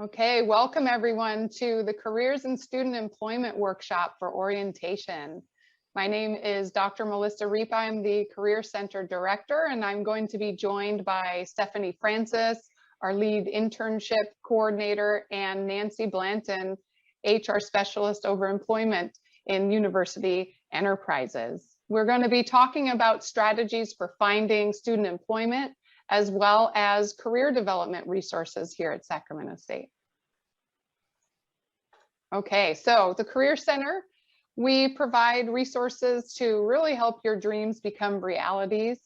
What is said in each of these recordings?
Okay, welcome everyone to the Careers and Student Employment Workshop for Orientation. My name is Dr. Melissa Reap. I'm the Career Center Director, and I'm going to be joined by Stephanie Francis, our lead internship coordinator, and Nancy Blanton, HR specialist over employment in University Enterprises. We're going to be talking about strategies for finding student employment as well as career development resources here at Sacramento State. Okay, so the Career Center, we provide resources to really help your dreams become realities,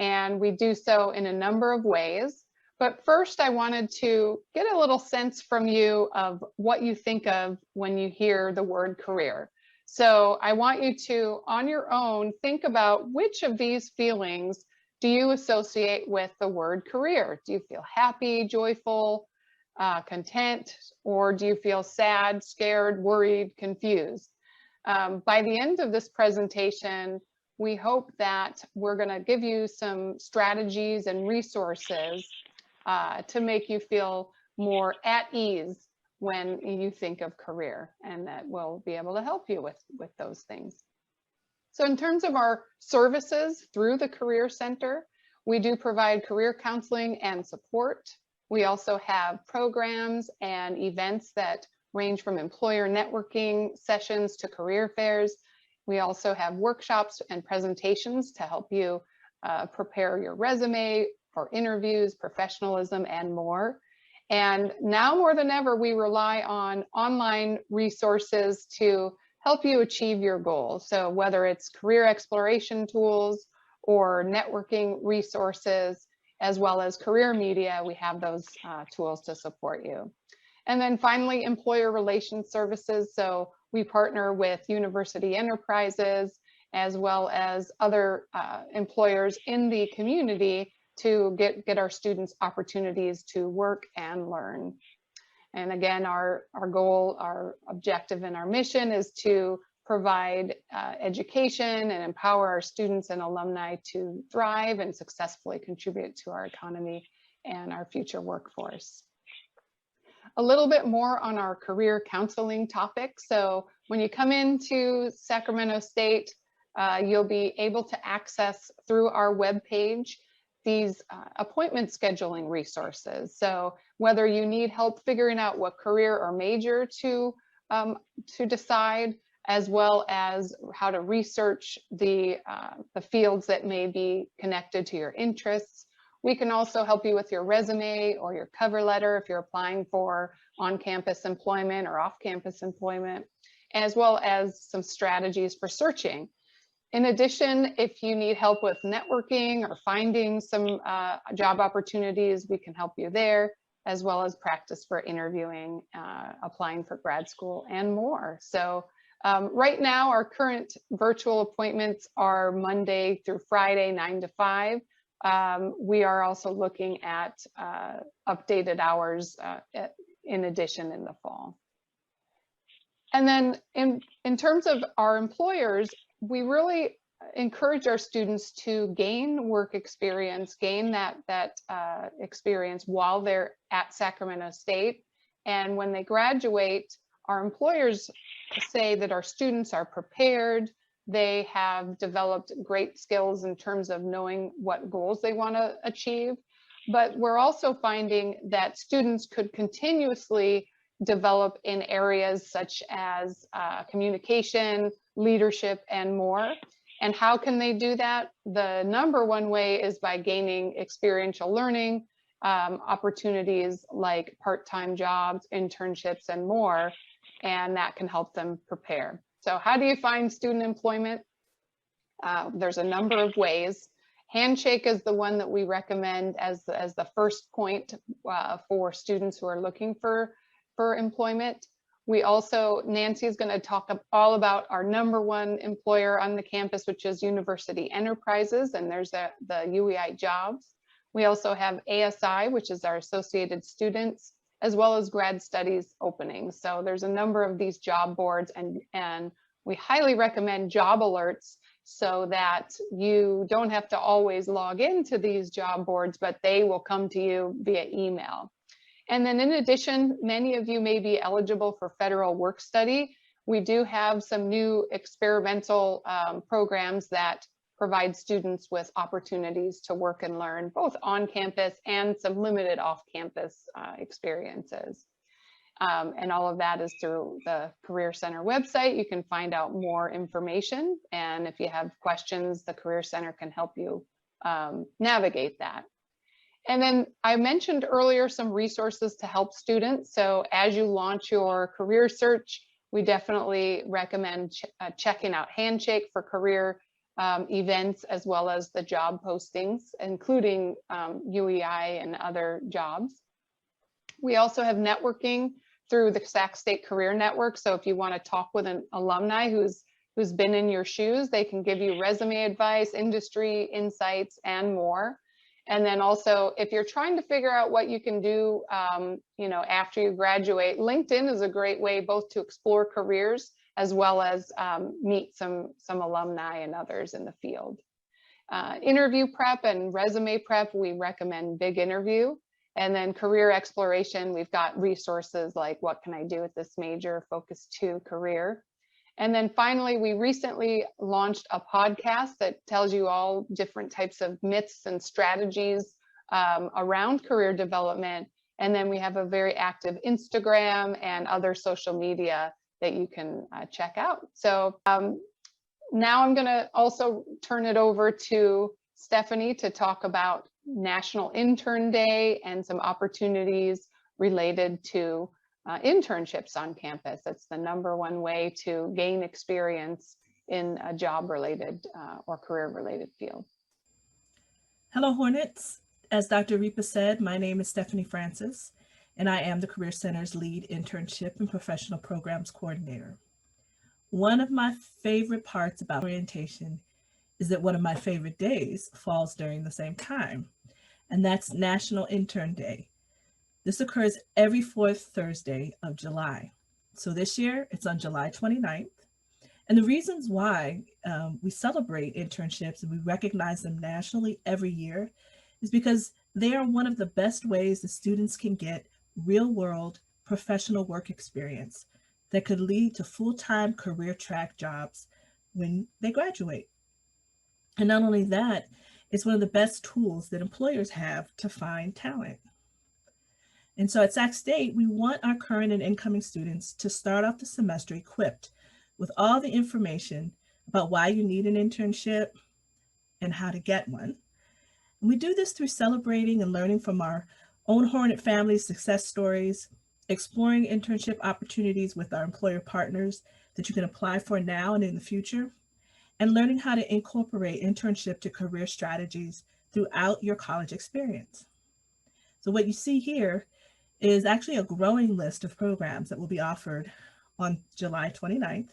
and we do so in a number of ways. But first, I wanted to get a little sense from you of what you think of when you hear the word career. So I want you to, on your own, think about which of these feelings do you associate with the word career? Do you feel happy, joyful, content, or do you feel sad, scared, worried, confused? By the end of this presentation, we hope that we're going to give you some strategies and resources to make you feel more at ease when you think of career, and that we'll be able to help you with those things. So in terms of our services through the Career Center, we do provide career counseling and support. We also have programs and events that range from employer networking sessions to career fairs. We also have workshops and presentations to help you prepare your resume for interviews, professionalism, and more. And now more than ever, we rely on online resources to help you achieve your goals. So whether it's career exploration tools or networking resources, as well as career media, we have those tools to support you. And then finally, employer relations services. So we partner with University Enterprises as well as other employers in the community to get our students opportunities to work and learn. And again, our goal, our objective, and our mission is to provide education and empower our students and alumni to thrive and successfully contribute to our economy and our future workforce. A little bit more on our career counseling topic. So when you come into Sacramento State, you'll be able to access through our webpage these appointment scheduling resources. So whether you need help figuring out what career or major to decide, as well as how to research the fields that may be connected to your interests. We can also help you with your resume or your cover letter if you're applying for on-campus employment or off-campus employment, as well as some strategies for searching. In addition, if you need help with networking or finding some job opportunities, we can help you there, as well as practice for interviewing, applying for grad school, and more. So right now, our current virtual appointments are Monday through Friday, 9 to 5. We are also looking at updated hours in addition in the fall. And then in terms of our employers, we really encourage our students to gain work experience, gain that experience while they're at Sacramento State. And when they graduate, our employers say that our students are prepared, they have developed great skills in terms of knowing what goals they want to achieve. But we're also finding that students could continuously develop in areas such as communication, leadership, and more. And how can they do that? The number one way is by gaining experiential learning, opportunities like part-time jobs, internships, and more, and that can help them prepare. So how do you find student employment? There's a number of ways. Handshake is the one that we recommend as the first point for students who are looking for employment. We also, Nancy is going to talk all about our number one employer on the campus, which is University Enterprises, and there's the UEI jobs. We also have ASI, which is our Associated Students, as well as grad studies openings. So there's a number of these job boards, and we highly recommend job alerts so that you don't have to always log into these job boards, but they will come to you via email. And then in addition, many of you may be eligible for federal work study. We do have some new experimental programs that provide students with opportunities to work and learn both on campus and some limited off-campus experiences. And all of that is through the Career Center website. You can find out more information. And if you have questions, the Career Center can help you navigate that. And then I mentioned earlier some resources to help students. So as you launch your career search, we definitely recommend checking out Handshake for career events, as well as the job postings, including UEI and other jobs. We also have networking through the Sac State Career Network. So if you want to talk with an alumni who's been in your shoes, they can give you resume advice, industry insights, and more. And then also, if you're trying to figure out what you can do, after you graduate, LinkedIn is a great way both to explore careers as well as meet some alumni and others in the field. Interview prep and resume prep, we recommend Big Interview. And then career exploration, we've got resources like What Can I Do with This Major, Focus 2 Career. And then finally, we recently launched a podcast that tells you all different types of myths and strategies around career development. And then we have a very active Instagram and other social media that you can check out. So now I'm going to also turn it over to Stephanie to talk about National Intern Day and some opportunities related to internships on campus. That's the #1 way to gain experience in a job-related or career-related field. Hello, Hornets. As Dr. Ripa said, my name is Stephanie Francis, and I am the Career Center's lead internship and professional programs coordinator. One of my favorite parts about orientation is that one of my favorite days falls during the same time, and that's National Intern Day. This occurs every 4th Thursday of July. So this year it's on July 29th. And the reasons why we celebrate internships and we recognize them nationally every year is because they are one of the best ways that students can get real-world professional work experience that could lead to full-time career track jobs when they graduate. And not only that, it's one of the best tools that employers have to find talent. And so at Sac State, we want our current and incoming students to start off the semester equipped with all the information about why you need an internship and how to get one. And we do this through celebrating and learning from our own Hornet family success stories, exploring internship opportunities with our employer partners that you can apply for now and in the future, and learning how to incorporate internship to career strategies throughout your college experience. So what you see here is actually a growing list of programs that will be offered on July 29th.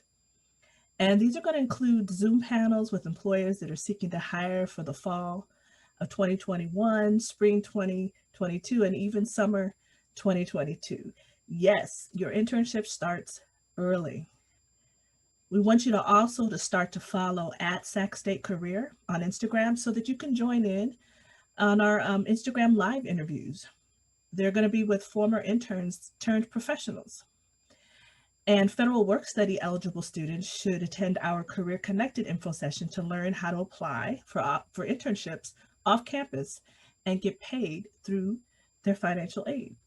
And these are going to include Zoom panels with employers that are seeking to hire for the fall of 2021, spring 2022, and even summer 2022. Yes, your internship starts early. We want you to also to start to follow at Sac State Career on Instagram so that you can join in on our Instagram live interviews. They're going to be with former interns turned professionals. And federal work study eligible students should attend our Career Connected info session to learn how to apply for internships off campus and get paid through their financial aid.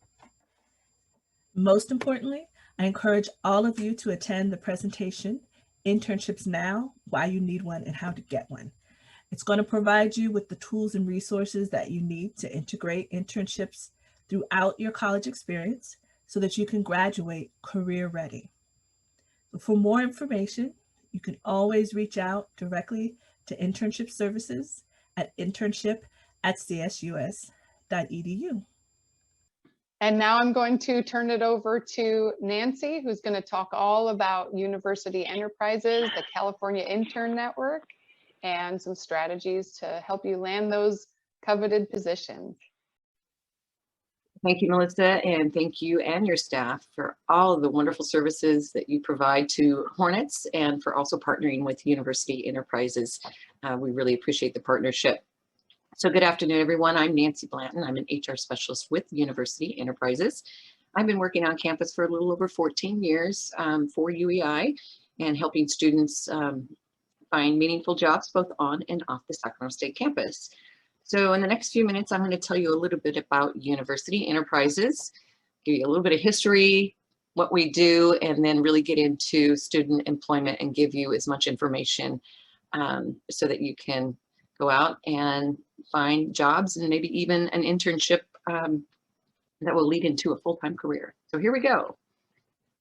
Most importantly, I encourage all of you to attend the presentation, Internships Now, Why You Need One and How to Get One. It's going to provide you with the tools and resources that you need to integrate internships throughout your college experience so that you can graduate career ready. For more information, you can always reach out directly to internship services at internship@csus.edu. And now I'm going to turn it over to Nancy, who's going to talk all about University Enterprises, the California Intern Network, and some strategies to help you land those coveted positions. Thank you, Melissa, and thank you and your staff for all of the wonderful services that you provide to Hornets and for also partnering with University Enterprises. We really appreciate the partnership. So good afternoon, everyone. I'm Nancy Blanton. I'm an HR specialist with University Enterprises. I've been working on campus for a little over 14 years for UEI and helping students find meaningful jobs both on and off the Sacramento State campus. So in the next few minutes, I'm going to tell you a little bit about University Enterprises, give you a little bit of history, what we do, and then really get into student employment and give you as much information so that you can go out and find jobs and maybe even an internship that will lead into a full-time career. So here we go.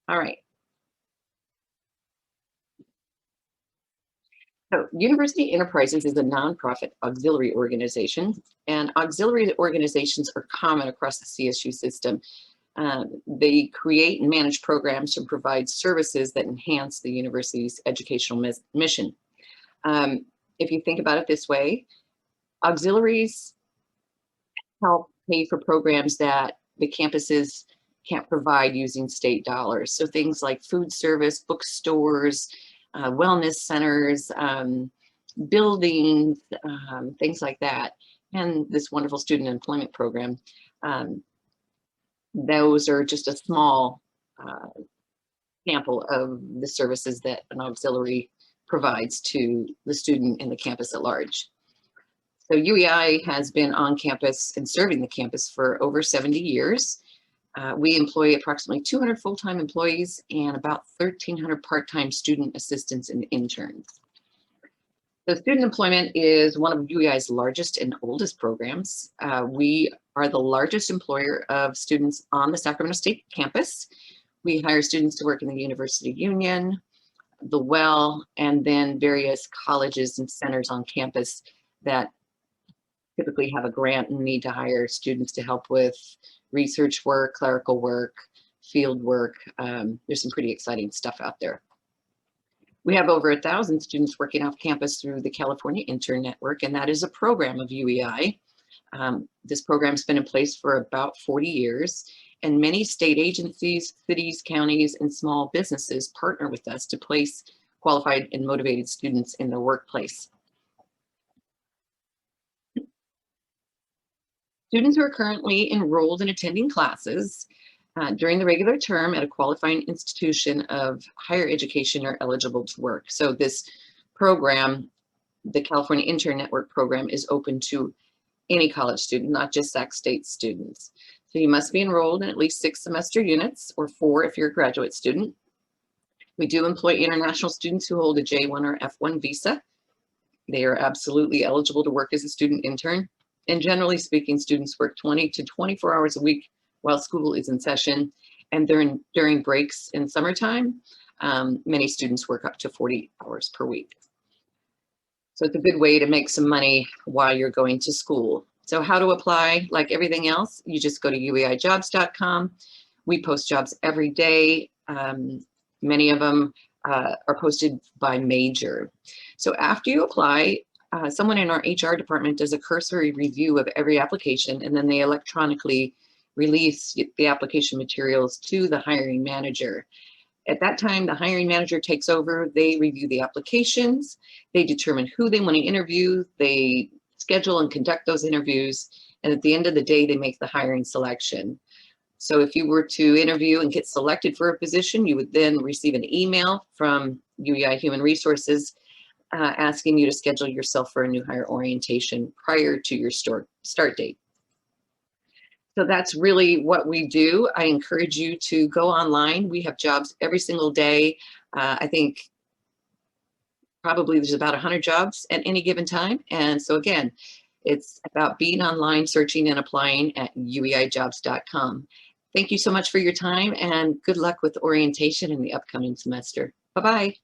All right. So University Enterprises is a nonprofit auxiliary organization, and auxiliary organizations are common across the CSU system. They create and manage programs and provide services that enhance the university's educational mission. If you think about it this way, auxiliaries help pay for programs that the campuses can't provide using state dollars. So things like food service, bookstores, wellness centers, buildings, things like that. And this wonderful student employment program. Those are just a small sample of the services that an auxiliary provides to the student and the campus at large. So UEI has been on campus and serving the campus for over 70 years. We employ approximately 200 full-time employees and about 1,300 part-time student assistants and interns. So student employment is one of UEI's largest and oldest programs. We are the largest employer of students on the Sacramento State campus. We hire students to work in the University Union, the Well, and then various colleges and centers on campus that typically have a grant and need to hire students to help with research work, clerical work, field work. There's some pretty exciting stuff out there. We have over 1,000 students working off campus through the California Intern Network, and that is a program of UEI. This program's been in place for about 40 years, and many state agencies, cities, counties, and small businesses partner with us to place qualified and motivated students in the workplace. Students who are currently enrolled in attending classes during the regular term at a qualifying institution of higher education are eligible to work. So this program, the California Intern Network program, is open to any college student, not just Sac State students. So you must be enrolled in at least 6 semester units, or 4 if you're a graduate student. We do employ international students who hold a J1 or F1 visa. They are absolutely eligible to work as a student intern. And generally speaking, students work 20 to 24 hours a week while school is in session. And during breaks in summertime, many students work up to 40 hours per week. So it's a good way to make some money while you're going to school. So how to apply? Like everything else, you just go to ueijobs.com. We post jobs every day. Many of them are posted by major. So after you apply, someone in our HR department does a cursory review of every application, and then they electronically release the application materials to the hiring manager. At that time, the hiring manager takes over. They review the applications. They determine who they want to interview. They schedule and conduct those interviews. And at the end of the day, they make the hiring selection. So if you were to interview and get selected for a position, you would then receive an email from UEI Human Resources asking you to schedule yourself for a new hire orientation prior to your start date. So that's really what we do. I encourage you to go online. We have jobs every single day. I think probably there's about 100 jobs at any given time. And so again, it's about being online, searching and applying at ueijobs.com. Thank you so much for your time and good luck with orientation in the upcoming semester. Bye-bye.